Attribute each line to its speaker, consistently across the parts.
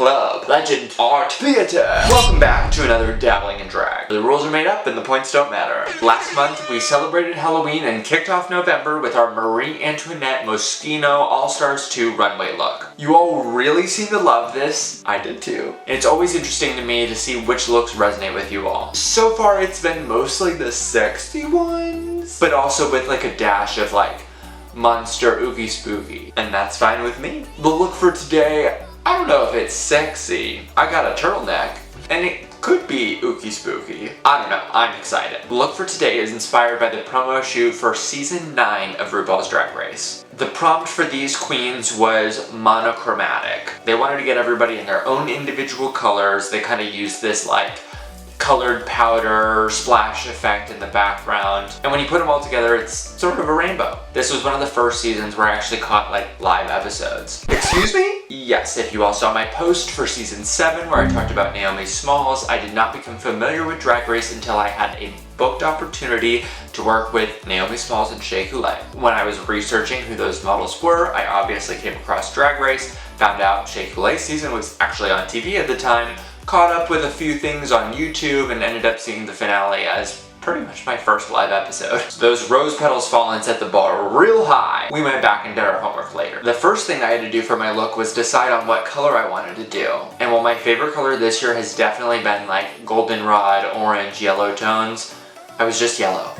Speaker 1: club, legend, art, theater. Welcome back to another Dabbling in Drag. The rules are made up and the points don't matter. Last month we celebrated Halloween and kicked off November with our Marie Antoinette Moschino All-Stars 2 runway look. You all really seem to love this. I did too. And it's always interesting to me to see which looks resonate with you all. So far it's been mostly the sexy ones, but also with like a dash of like monster oogie spooky, and that's fine with me. The look for today, I don't know if it's sexy. I got a turtleneck, and it could be oogie spooky. I don't know, I'm excited. The look for today is inspired by the promo shoot for season 9 of RuPaul's Drag Race. The prompt for these queens was monochromatic. They wanted to get everybody in their own individual colors. They kind of used this like colored powder splash effect in the background, and when you put them all together it's sort of a rainbow. This was one of the first seasons where I actually caught like live episodes. Excuse me? Yes, if you all saw my post for season 7 where I talked about Naomi Smalls, I did not become familiar with Drag Race until I had a booked opportunity to work with Naomi Smalls and Shea Coulee. When I was researching who those models were, I obviously came across Drag Race, found out Shea Coulee's season was actually on TV at the time, caught up with a few things on YouTube, and ended up seeing the finale as pretty much my first live episode. So those rose petals fallen set the bar real high. We went back and did our homework later. The first thing I had to do for my look was decide on what color I wanted to do. And while my favorite color this year has definitely been like goldenrod, orange, yellow tones, I was just yellow.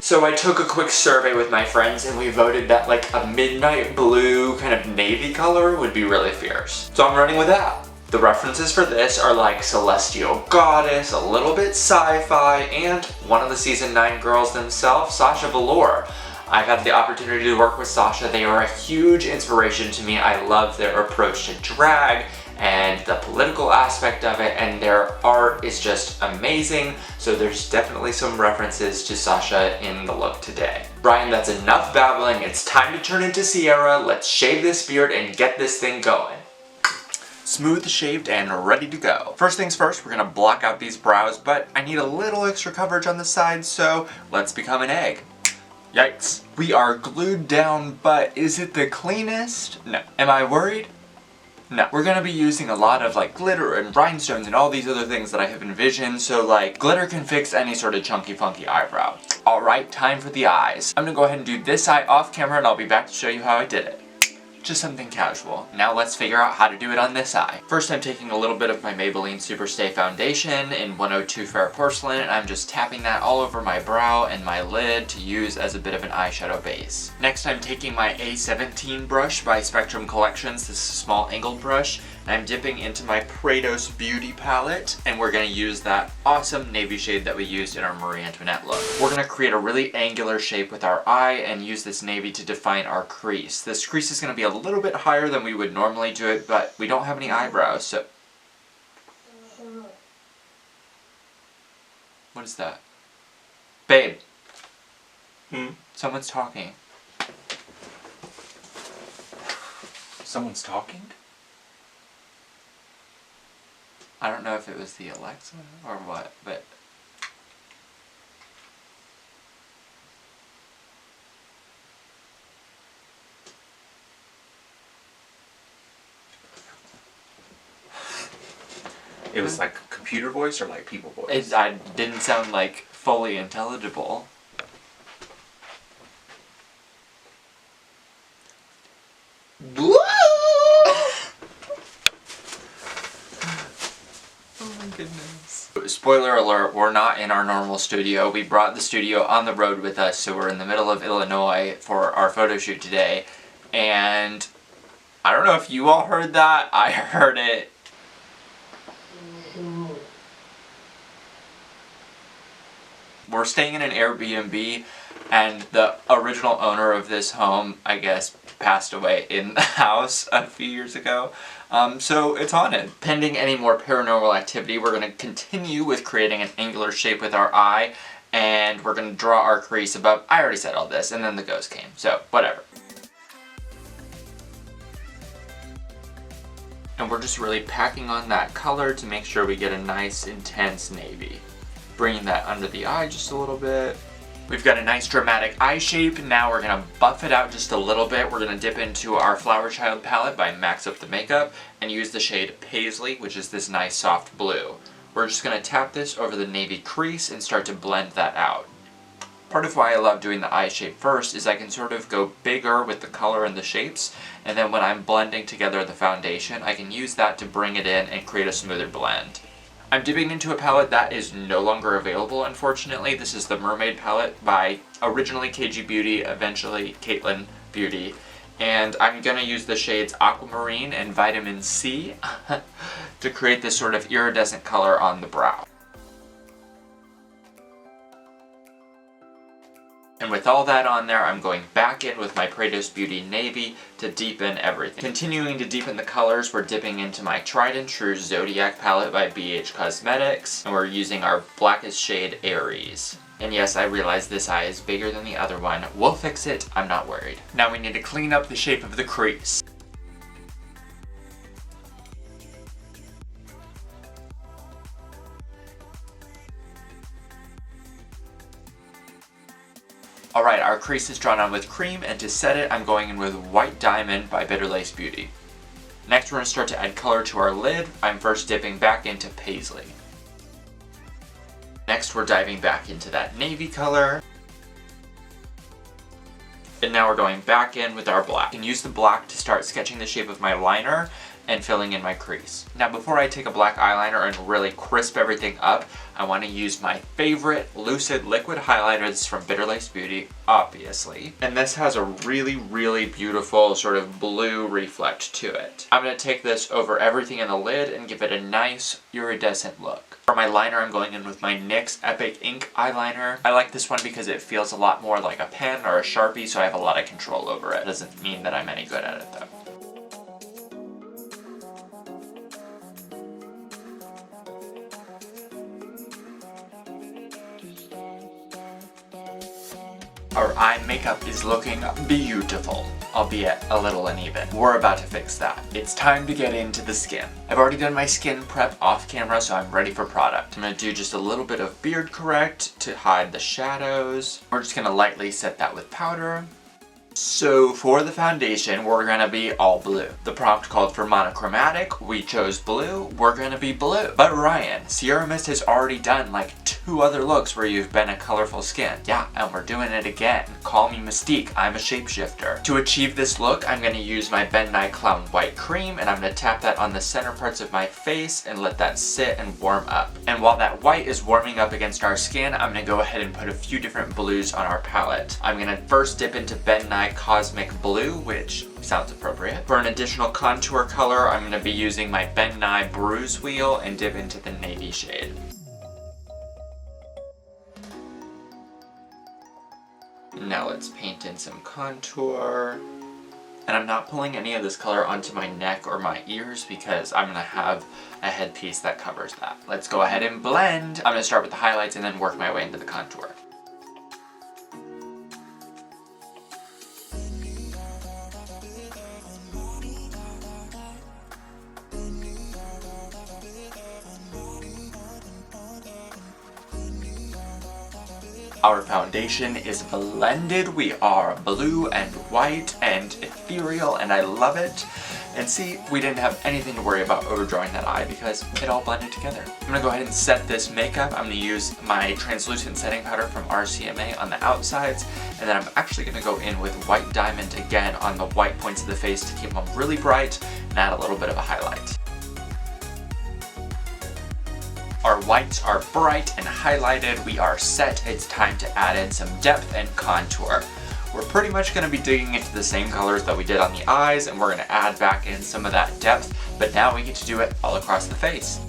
Speaker 1: So I took a quick survey with my friends and we voted that like a midnight blue kind of navy color would be really fierce. So I'm running with that. The references for this are like Celestial Goddess, a little bit sci-fi, and one of the season 9 girls themselves, Sasha Velour. I've had the opportunity to work with Sasha. They are a huge inspiration to me. I love their approach to drag and the political aspect of it, and their art is just amazing. So there's definitely some references to Sasha in the look today. Brian, that's enough babbling. It's time to turn into Sierra. Let's shave this beard and get this thing going. Smooth shaved and ready to go. First things first, we're gonna block out these brows, but I need a little extra coverage on the sides, so let's become an egg. Yikes. We are glued down, but is it the cleanest? No. Am I worried? No. We're gonna be using a lot of like glitter and rhinestones and all these other things that I have envisioned, so like glitter can fix any sort of chunky funky eyebrow. Alright, time for the eyes. I'm gonna go ahead and do this eye off camera and I'll be back to show you how I did it. Just something casual. Now let's figure out how to do it on this eye. First, I'm taking a little bit of my Maybelline Superstay foundation in 102 Fair Porcelain, and I'm just tapping that all over my brow and my lid to use as a bit of an eyeshadow base. Next, I'm taking my A17 brush by Spectrum Collections. This is a small angled brush, and I'm dipping into my Prados Beauty palette, and we're gonna use that awesome navy shade that we used in our Marie Antoinette look. We're gonna create a really angular shape with our eye and use this navy to define our crease. This crease is gonna be a little bit higher than we would normally do it, but we don't have any eyebrows, so... What is that? Babe. Someone's talking. Someone's talking? I don't know if it was the Alexa or what, but...
Speaker 2: It was like computer voice or like people voice?
Speaker 1: It didn't sound like fully intelligible. Oh my goodness. Spoiler alert, we're not in our normal studio. We brought the studio on the road with us, so we're in the middle of Illinois for our photo shoot today. And I don't know if you all heard that. I heard it. We're staying in an Airbnb, and the original owner of this home, I guess, passed away in the house a few years ago. So it's haunted. Pending any more paranormal activity, we're going to continue with creating an angular shape with our eye, and we're going to draw our crease above. I already said all this, and then the ghost came, so whatever. And we're just really packing on that color to make sure we get a nice intense navy. Bringing that under the eye just a little bit. We've got a nice dramatic eye shape. Now we're gonna buff it out just a little bit. We're gonna dip into our Flower Child palette by Max Up the Makeup and use the shade Paisley, which is this nice soft blue. We're just gonna tap this over the navy crease and start to blend that out. Part of why I love doing the eye shape first is I can sort of go bigger with the color and the shapes, and then when I'm blending together the foundation, I can use that to bring it in and create a smoother blend. I'm dipping into a palette that is no longer available, unfortunately. This is the Mermaid palette by originally KG Beauty, eventually Caitlin Beauty. And I'm gonna use the shades Aquamarine and Vitamin C to create this sort of iridescent color on the brow. And with all that on there, I'm going back in with my Prados Beauty Navy to deepen everything. Continuing to deepen the colors, we're dipping into my tried and true Zodiac palette by BH Cosmetics, and we're using our blackest shade Aries. And yes, I realize this eye is bigger than the other one. We'll fix it, I'm not worried. Now we need to clean up the shape of the crease. Alright, our crease is drawn on with cream, and to set it, I'm going in with White Diamond by Bitter Lace Beauty. Next, we're going to start to add color to our lid. I'm first dipping back into Paisley. Next, we're diving back into that navy color. And now we're going back in with our black. I can use the black to start sketching the shape of my liner and filling in my crease. Now before I take a black eyeliner and really crisp everything up, I want to use my favorite Lucid liquid highlighter. This is from Bitter Lace Beauty, obviously. And this has a really, really beautiful sort of blue reflect to it. I'm going to take this over everything in the lid and give it a nice iridescent look. For my liner, I'm going in with my NYX Epic Ink Eyeliner. I like this one because it feels a lot more like a pen or a Sharpie, so I have a lot of control over it. Doesn't mean that I'm any good at it though. Our eye makeup is looking beautiful, albeit a little uneven. We're about to fix that. It's time to get into the skin. I've already done my skin prep off camera, so I'm ready for product. I'm gonna do just a little bit of beard correct to hide the shadows. We're just gonna lightly set that with powder. So for the foundation, we're gonna be all blue. The prompt called for monochromatic. We chose blue. We're gonna be blue. But Ryan, Sierra Mist has already done like 2 other looks where you've been a colorful skin. Yeah, and we're doing it again. Call me Mystique, I'm a shapeshifter. To achieve this look, I'm gonna use my Ben Nye Clown White Cream, and I'm gonna tap that on the center parts of my face and let that sit and warm up. And while that white is warming up against our skin, I'm gonna go ahead and put a few different blues on our palette. I'm gonna first dip into Ben Nye Cosmic Blue, which sounds appropriate. For an additional contour color, I'm gonna be using my Ben Nye Bruise Wheel and dip into the navy shade. Now let's paint in some contour. And I'm not pulling any of this color onto my neck or my ears because I'm gonna have a headpiece that covers that. Let's go ahead and blend. I'm gonna start with the highlights and then work my way into the contour. Our foundation is blended. We are blue and white and ethereal, and I love it. And see, we didn't have anything to worry about overdrawing that eye because it all blended together. I'm gonna go ahead and set this makeup. I'm gonna use my translucent setting powder from RCMA on the outsides, and then I'm actually gonna go in with White Diamond again on the white points of the face to keep them really bright and add a little bit of a highlight. Our whites are bright and highlighted. We are set. It's time to add in some depth and contour. We're pretty much going to be digging into the same colors that we did on the eyes, and we're going to add back in some of that depth, but now we get to do it all across the face.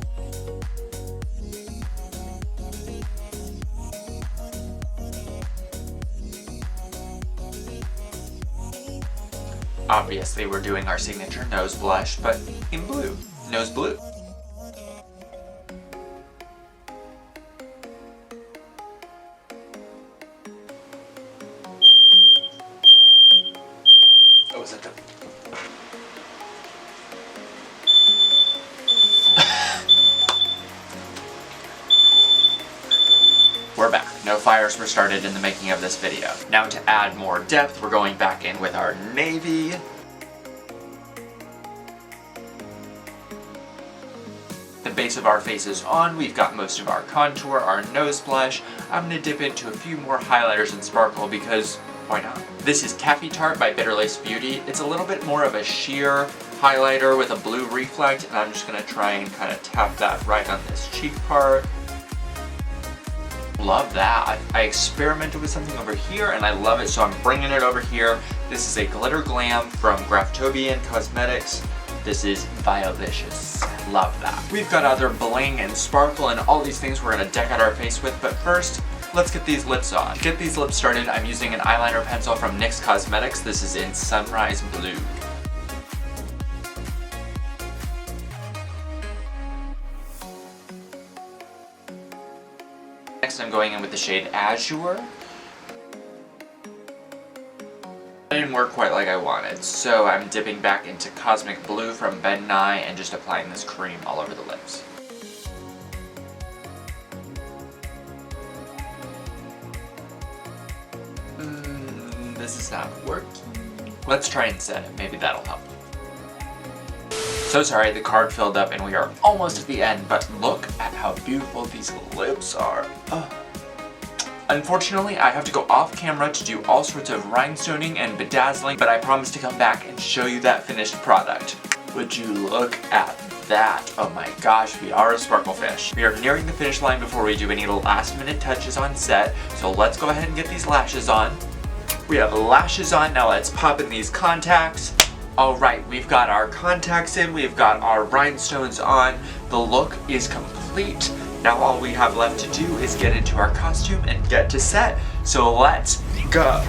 Speaker 1: Obviously, we're doing our signature nose blush, but in blue. Nose blue. Oh, is that the... We're back. No fires were started in the making of this video. Now to add more depth, we're going back in with our navy. The base of our face is on, we've got most of our contour, our nose blush. I'm going to dip into a few more highlighters and sparkle because why not? This is Taffy Tart by Bitter Lace Beauty. It's a little bit more of a sheer highlighter with a blue reflect, and I'm just going to try and kind of tap that right on this cheek part. Love that. I experimented with something over here and I love it, so I'm bringing it over here. This is a Glitter Glam from Graftobian Cosmetics. This is Violicious. Love that. We've got other bling and sparkle and all these things we're going to deck out our face with, but first, let's get these lips on. To get these lips started, I'm using an eyeliner pencil from NYX Cosmetics. This is in Sunrise Blue. Next, I'm going in with the shade Azure. That didn't work quite like I wanted, so I'm dipping back into Cosmic Blue from Ben Nye and just applying this cream all over the lips. This is not working. Let's try and set it, maybe that'll help. So sorry, the card filled up and we are almost at the end, but look at how beautiful these lips are. Oh. Unfortunately, I have to go off camera to do all sorts of rhinestoning and bedazzling, but I promise to come back and show you that finished product. Would you look at that? Oh my gosh, we are a sparkle fish. We are nearing the finish line before we do any last minute touches on set, so let's go ahead and get these lashes on. We have lashes on, now let's pop in these contacts. Alright, we've got our contacts in, we've got our rhinestones on, the look is complete. Now all we have left to do is get into our costume and get to set. So let's go.